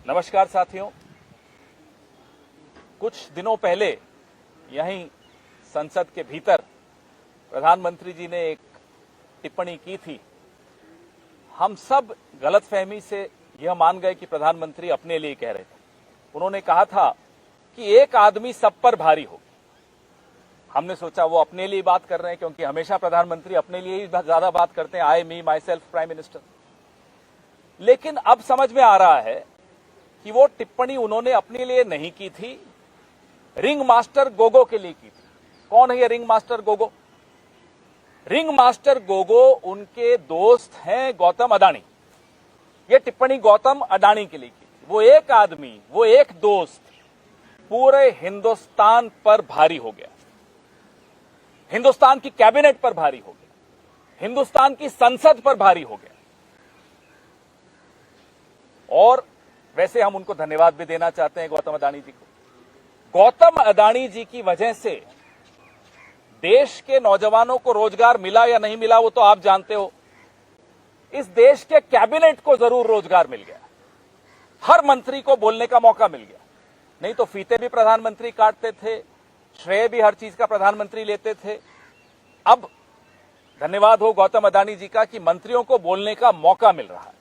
नमस्कार साथियों, कुछ दिनों पहले यहीं संसद के भीतर प्रधानमंत्री जी ने एक टिप्पणी की थी। हम सब गलतफहमी से यह मान गए कि प्रधानमंत्री अपने लिए कह रहे थे। उन्होंने कहा था कि एक आदमी सब पर भारी हो। हमने सोचा वो अपने लिए बात कर रहे हैं, क्योंकि हमेशा प्रधानमंत्री अपने लिए ही ज्यादा बात करते हैं, आई मी माई सेल्फ प्राइम मिनिस्टर। लेकिन अब समझ में आ रहा है कि वो टिप्पणी उन्होंने अपने लिए नहीं की थी, रिंग मास्टर गोगो के लिए की थी। कौन है ये ring master Gogo? Ring master Gogo उनके दोस्त हैं गौतम अडानी। ये टिप्पणी गौतम अडानी के लिए की थी। वो एक आदमी, वो एक दोस्त पूरे हिंदुस्तान पर भारी हो गया, हिंदुस्तान की कैबिनेट पर भारी हो गया, हिंदुस्तान की संसद पर भारी हो गया। और वैसे हम उनको धन्यवाद भी देना चाहते हैं गौतम अडानी जी को। गौतम अडानी जी की वजह से देश के नौजवानों को रोजगार मिला या नहीं मिला वो तो आप जानते हो। इस देश के कैबिनेट को जरूर रोजगार मिल गया, हर मंत्री को बोलने का मौका मिल गया। नहीं तो फीते भी प्रधानमंत्री काटते थे, श्रेय भी हर चीज का प्रधानमंत्री लेते थे। अब धन्यवाद हो गौतम अडानी जी का कि मंत्रियों को बोलने का मौका मिल रहा है।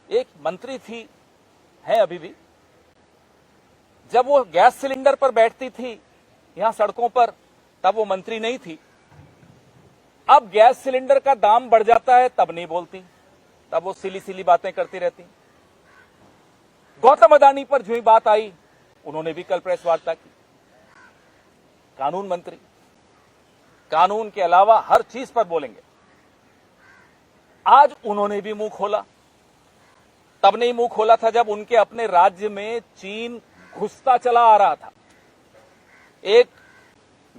एक मंत्री थी, है अभी भी, जब वो गैस सिलेंडर पर बैठती थी यहां सड़कों पर, तब वो मंत्री नहीं थी। अब गैस सिलेंडर का दाम बढ़ जाता है तब नहीं बोलती, तब वो सिली सिली बातें करती रहती। गौतम अडानी पर जो ही बात आई उन्होंने भी कल प्रेस वार्ता की। कानून मंत्री, कानून के अलावा हर चीज पर बोलेंगे। आज उन्होंने भी मुंह खोला। तब नहीं मुंह खोला था जब उनके अपने राज्य में चीन घुसता चला आ रहा था। एक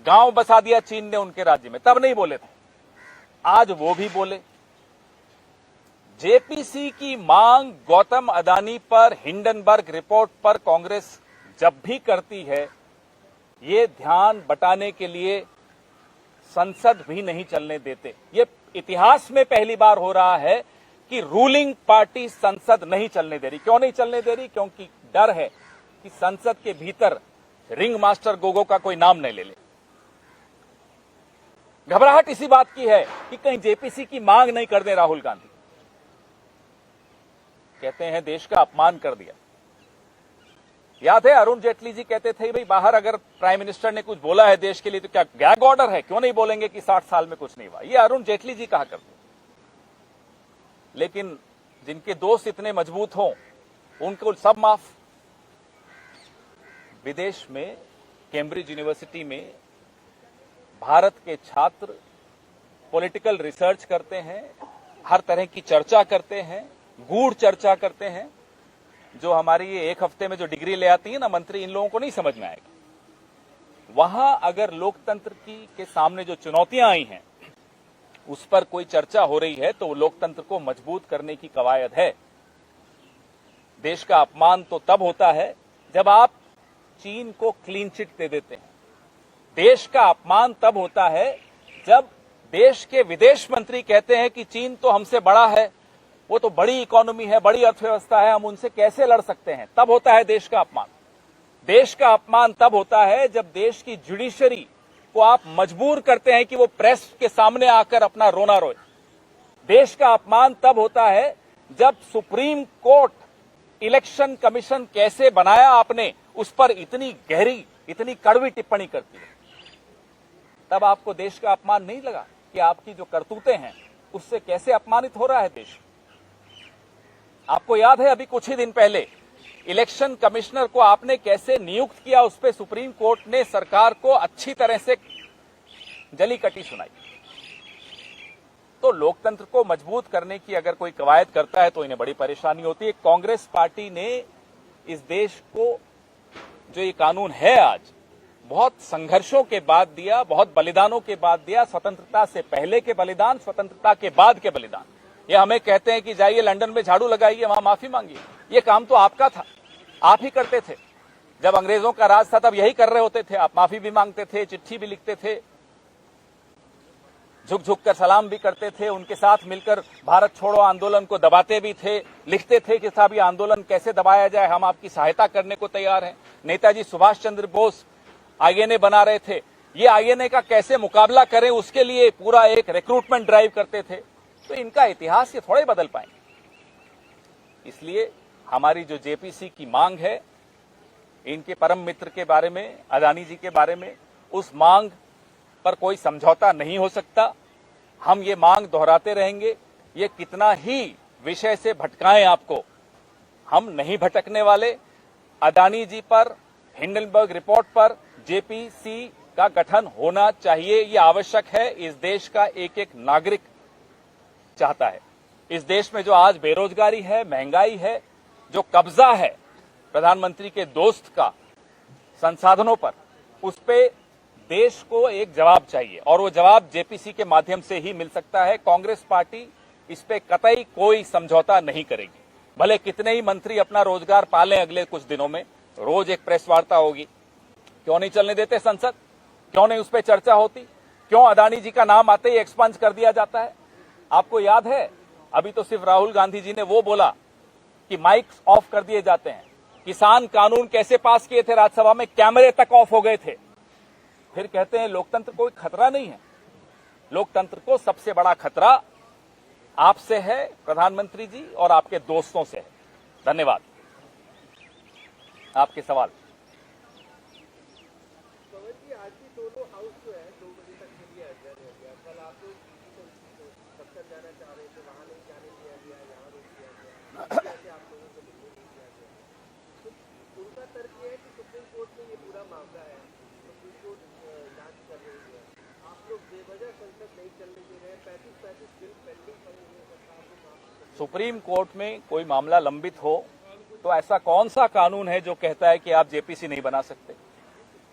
गांव बसा दिया चीन ने उनके राज्य में, तब नहीं बोले थे। आज वो भी बोले। जेपीसी की मांग गौतम अडानी पर, हिंडनबर्ग रिपोर्ट पर कांग्रेस जब भी करती है, ये ध्यान बटाने के लिए संसद भी नहीं चलने देते। ये इतिहास में पहली बार हो रहा है कि रूलिंग पार्टी संसद नहीं चलने दे रही। क्यों नहीं चलने दे रही? क्योंकि डर है कि संसद के भीतर रिंग मास्टर गोगो का कोई नाम नहीं ले ले। घबराहट इसी बात की है कि कहीं जेपीसी की मांग नहीं कर दे राहुल गांधी। कहते हैं देश का अपमान कर दिया। याद है अरुण जेटली जी कहते थे भाई बाहर अगर प्राइम मिनिस्टर ने कुछ बोला है देश के लिए तो क्या गैग ऑर्डर है, क्यों नहीं बोलेंगे कि 60 साल में कुछ नहीं हुआ। ये अरुण जेटली जी कहा करते। लेकिन जिनके दोस्त इतने मजबूत हों उनको सब माफ। विदेश में कैम्ब्रिज यूनिवर्सिटी में भारत के छात्र पॉलिटिकल रिसर्च करते हैं, हर तरह की चर्चा करते हैं, गूढ़ चर्चा करते हैं। जो हमारी ये एक हफ्ते में जो डिग्री ले आती है ना मंत्री, इन लोगों को नहीं समझ में आएगी। वहां अगर लोकतंत्र के सामने जो चुनौतियां आई हैं उस पर कोई चर्चा हो रही है तो लोकतंत्र को मजबूत करने की कवायद है। देश का अपमान तो तब होता है जब आप चीन को क्लीन चिट दे देते हैं। देश का अपमान तब होता है जब देश के विदेश मंत्री कहते हैं कि चीन तो हमसे बड़ा है, वो तो बड़ी इकोनॉमी है, बड़ी अर्थव्यवस्था है, हम उनसे कैसे लड़ सकते हैं। तब होता है देश का अपमान। देश का अपमान तब होता है जब देश की जुडिशरी को आप मजबूर करते हैं कि वो प्रेस के सामने आकर अपना रोना रोए। देश का अपमान तब होता है जब सुप्रीम कोर्ट इलेक्शन कमीशन कैसे बनाया आपने, उस पर इतनी गहरी, इतनी कड़वी टिप्पणी करती है। तब आपको देश का अपमान नहीं लगा कि आपकी जो करतूतें हैं उससे कैसे अपमानित हो रहा है देश। आपको याद है अभी कुछ ही दिन पहले इलेक्शन कमिश्नर को आपने कैसे नियुक्त किया, उस पर सुप्रीम कोर्ट ने सरकार को अच्छी तरह से जली कटी सुनाई। तो लोकतंत्र को मजबूत करने की अगर कोई कवायद करता है तो इन्हें बड़ी परेशानी होती है। कांग्रेस पार्टी ने इस देश को जो ये कानून है आज बहुत संघर्षों के बाद दिया, बहुत बलिदानों के बाद दिया। स्वतंत्रता से पहले के बलिदान, स्वतंत्रता के बाद के बलिदान। ये हमें कहते हैं कि जाइए लंदन में झाड़ू लगाइए, वहां माफी मांगिए। ये काम तो आपका था, आप ही करते थे। जब अंग्रेजों का राज था तब यही कर रहे होते थे आप, माफी भी मांगते थे, चिट्ठी भी लिखते थे। झुक झुक कर सलाम भी करते थे, उनके साथ मिलकर भारत छोड़ो आंदोलन को दबाते भी थे, लिखते थे कि साहब ये आंदोलन कैसे दबाया जाए, हम आपकी सहायता करने को तैयार हैं। नेताजी सुभाष चंद्र बोस आईएनए बना रहे थे, ये आईएनए का कैसे मुकाबला करें उसके लिए पूरा एक रिक्रूटमेंट ड्राइव करते थे। तो इनका इतिहास ये थोड़े बदल पाएंगे। इसलिए हमारी जो जेपीसी की मांग है, इनके परम मित्र के बारे में, अदानी जी के बारे में, उस मांग पर कोई समझौता नहीं हो सकता। हम ये मांग दोहराते रहेंगे। ये कितना ही विषय से भटकाएं आपको, हम नहीं भटकने वाले। अदानी जी पर, हिंडनबर्ग रिपोर्ट पर जेपीसी का गठन होना चाहिए, ये आवश्यक है। इस देश का एक एक नागरिक चाहता है। इस देश में जो आज बेरोजगारी है, महंगाई है, जो कब्जा है प्रधानमंत्री के दोस्त का संसाधनों पर, उस पे देश को एक जवाब चाहिए और वो जवाब जेपीसी के माध्यम से ही मिल सकता है। कांग्रेस पार्टी इस पे कतई कोई समझौता नहीं करेगी। भले कितने ही मंत्री अपना रोजगार पालें अगले कुछ दिनों में, रोज एक प्रेस वार्ता होगी। क्यों नहीं चलने देते संसद? क्यों नहीं उस पर चर्चा होती? क्यों अदानी जी का नाम आते ही एक्सपंज कर दिया जाता है? आपको याद है, अभी तो सिर्फ राहुल गांधी जी ने वो बोला कि माइक्स ऑफ कर दिए जाते हैं। किसान कानून कैसे पास किए थे राज्यसभा में, कैमरे तक ऑफ हो गए थे। फिर कहते हैं लोकतंत्र कोई खतरा नहीं है। लोकतंत्र को सबसे बड़ा खतरा आपसे है प्रधानमंत्री जी और आपके दोस्तों से है। धन्यवाद। आपके सवाल। आज भी दोनों हाउस जो है 2 बजे तक के लिए अध्ययन हो गया। कल आप लोग दफ्तर जाना चाह रहे थे, वहां नहीं जाने दिया गया, यहाँ रोक दिया गया, कैसे आप लोगों को नहीं दिया गया। तो उनका तर्क ये है कि सुप्रीम कोर्ट में ये पूरा मामला है, सुप्रीम कोर्ट जांच कर रही है, आप लोग बेवजह संसद नहीं चलने दे रहे हैं, 35 बिल पेंडिंग पड़े हुए हैं। सुप्रीम कोर्ट में कोई मामला लंबित हो तो ऐसा कौन सा कानून है जो कहता है कि आप जेपीसी नहीं बना सकते?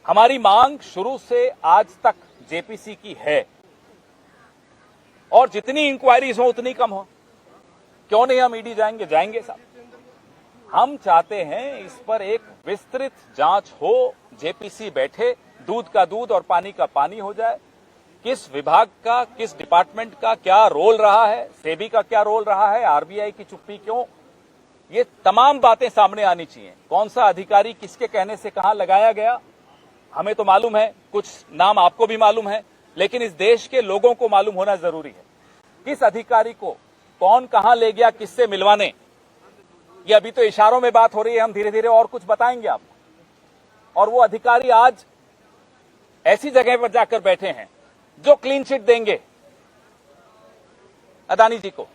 हमारी मांग शुरू से आज तक जेपीसी की है और जितनी इंक्वायरीज हो उतनी कम हो। क्यों नहीं हम ईडी जाएंगे? जाएंगे साहब। हम चाहते हैं इस पर एक विस्तृत जांच हो, जेपीसी बैठे, दूध का दूध और पानी का पानी हो जाए। किस विभाग का, किस डिपार्टमेंट का क्या रोल रहा है, सेबी का क्या रोल रहा है, आरबीआई की चुप्पी क्यों, ये तमाम बातें सामने आनी चाहिए। कौन सा अधिकारी किसके कहने से कहां लगाया गया, हमें तो मालूम है, कुछ नाम आपको भी मालूम है, लेकिन इस देश के लोगों को मालूम होना जरूरी है। किस अधिकारी को कौन कहां ले गया, किससे मिलवाने, ये अभी तो इशारों में बात हो रही है। हम धीरे धीरे और कुछ बताएंगे आपको। और वो अधिकारी आज ऐसी जगह पर जाकर बैठे हैं जो क्लीन चिट देंगे अदानी जी को।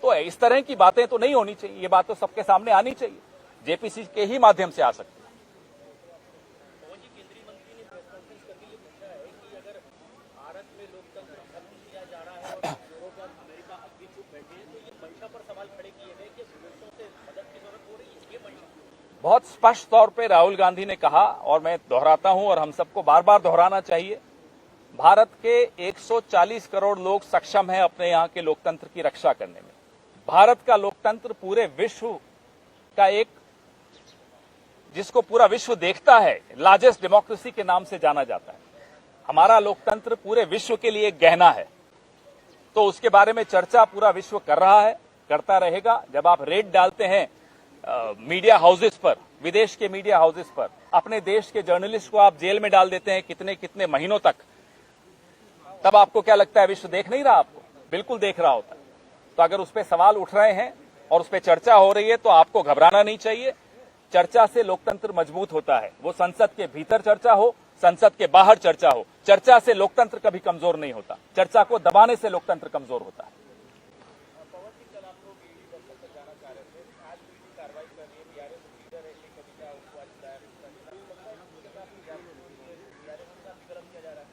तो इस तरह की बातें तो नहीं होनी चाहिए। ये बात तो सबके सामने आनी चाहिए, जेपीसी के ही माध्यम से आ सकती है। बहुत स्पष्ट तौर पे राहुल गांधी ने कहा और मैं दोहराता हूं और हम सबको बार बार दोहराना चाहिए, भारत के 140 करोड़ लोग सक्षम हैं अपने यहां के लोकतंत्र की रक्षा करने में। भारत का लोकतंत्र पूरे विश्व का एक, जिसको पूरा विश्व देखता है, लार्जेस्ट डेमोक्रेसी के नाम से जाना जाता है। हमारा लोकतंत्र पूरे विश्व के लिए गहना है। तो उसके बारे में चर्चा पूरा विश्व कर रहा है, करता रहेगा। जब आप रेड डालते हैं मीडिया हाउसेस पर, विदेश के मीडिया हाउसेस पर, अपने देश के जर्नलिस्ट को आप जेल में डाल देते हैं कितने कितने महीनों तक, तब आपको क्या लगता है विश्व देख नहीं रहा? आपको बिल्कुल देख रहा होता है। तो अगर उस पर सवाल उठ रहे हैं और उस पर चर्चा हो रही है तो आपको घबराना नहीं चाहिए। चर्चा से लोकतंत्र मजबूत होता है। वो संसद के भीतर चर्चा हो, संसद के बाहर चर्चा हो, चर्चा से लोकतंत्र कभी कमजोर नहीं होता। चर्चा को दबाने से लोकतंत्र कमजोर होता है।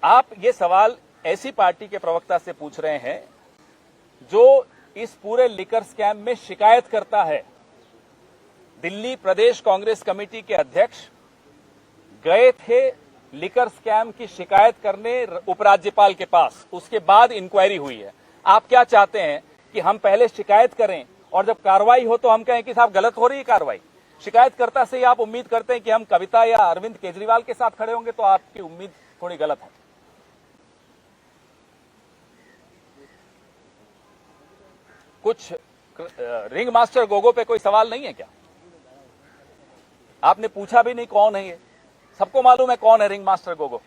आप ये सवाल ऐसी पार्टी के प्रवक्ता से पूछ रहे हैं जो इस पूरे लिकर स्कैम में शिकायत करता है। दिल्ली प्रदेश कांग्रेस कमेटी के अध्यक्ष गए थे लिकर स्कैम की शिकायत करने उपराज्यपाल के पास, उसके बाद इंक्वायरी हुई है। आप क्या चाहते हैं कि हम पहले शिकायत करें और जब कार्रवाई हो तो हम कहें कि साहब गलत हो रही है कार्रवाई? शिकायतकर्ता से ही आप उम्मीद करते हैं कि हम कविता या अरविंद केजरीवाल के साथ खड़े होंगे, तो आपकी उम्मीद थोड़ी गलत है। कुछ रिंग मास्टर गोगो पे कोई सवाल नहीं है क्या? आपने पूछा भी नहीं कौन है ये, सबको मालूम है कौन है रिंग मास्टर गोगो।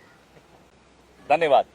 धन्यवाद।